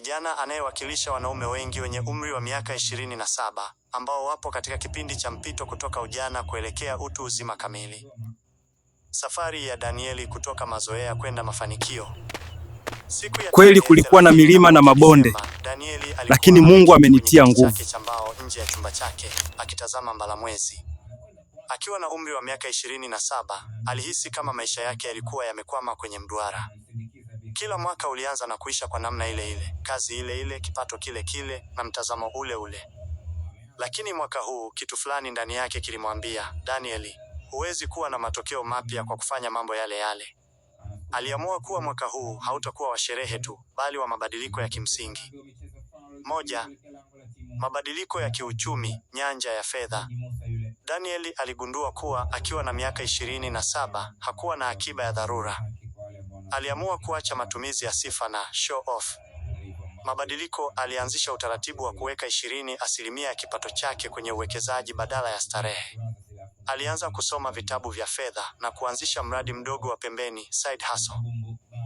kijana anayewakilisha wanaume wengi wenye umri wa miaka 27 ambao wapo katika kipindi cha mpito kutoka ujana kuelekea utu uzima kamili. Safari ya Danieli kutoka mazoea kwenda mafanikio. Kweli kulikuwa na milima na mabonde, lakini Mungu amenitia nguvu. Nje ya chumba chake akitazama mbalamwezi. Akiwa na umri wa miaka 27, alihisi kama maisha yake yalikuwa yamekwama kwenye mduara. Kila mwaka ulianza na kuisha kwa namna ile ile, kazi ile ile, kipato kile kile na mtazamo ule ule. Lakini mwaka huu kitu fulani ndani yake kilimwambia, Danieli, huwezi kuwa na matokeo mapya kwa kufanya mambo yale yale. Aliamua kuwa mwaka huu hautakuwa wa sherehe tu, bali wa mabadiliko ya kimsingi. 1. Mabadiliko ya kiuchumi, nyanja ya fedha. Danieli aligundua kuwa akiwa na miaka 27 hakuwa na akiba ya dharura. Aliamua kuacha matumizi ya sifa na show off. Mabadiliko, alianzisha utaratibu wa kuweka 20% ya kipato chake kwenye uwekezaji badala ya starehe. Alianza kusoma vitabu vya fedha na kuanzisha mradi mdogo wa pembeni, side hustle.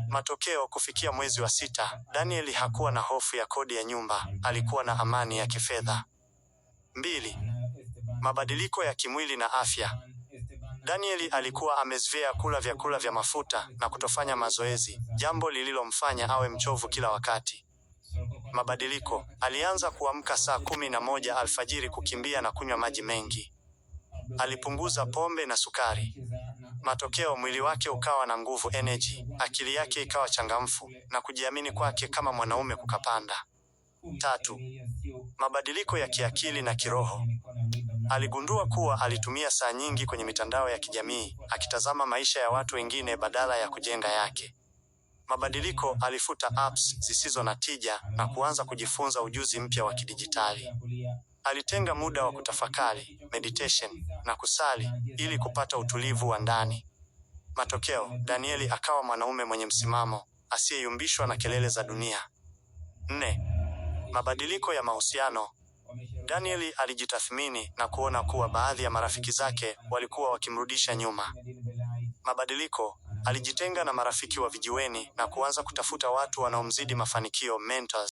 Matokeo, kufikia mwezi wa 6, Danieli hakuwa na hofu ya kodi ya nyumba, alikuwa na amani ya kifedha. 2. Mabadiliko ya kimwili na afya. Danieli alikuwa amezoea kula vyakula vya mafuta na kutofanya mazoezi, jambo lililomfanya awe mchovu kila wakati. Mabadiliko, alianza kuamka saa 11 alfajiri kukimbia na kunywa maji mengi. Alipunguza pombe na sukari. Matokeo, mwili wake ukawa na nguvu, energy, akili yake ikawa changamfu na kujiamini kwake kama mwanaume kukapanda. 3. Mabadiliko ya kiakili na kiroho. Aligundua kuwa alitumia saa nyingi kwenye mitandao ya kijamii, akitazama maisha ya watu wengine badala ya kujenga yake. Mabadiliko, alifuta apps zisizo na tija na kuanza kujifunza ujuzi mpya wa kidijitali. Alitenga muda wa kutafakari, meditation, na kusali ili kupata utulivu wa ndani. Matokeo, Danieli akawa mwanaume mwenye msimamo, asiyeyumbishwa na kelele za dunia. 4. Mabadiliko ya mahusiano. Danieli alijitathmini na kuona kuwa baadhi ya marafiki zake walikuwa wakimrudisha nyuma. Mabadiliko, alijitenga na marafiki wa vijiweni na kuanza kutafuta watu wanaomzidi mafanikio, mentors.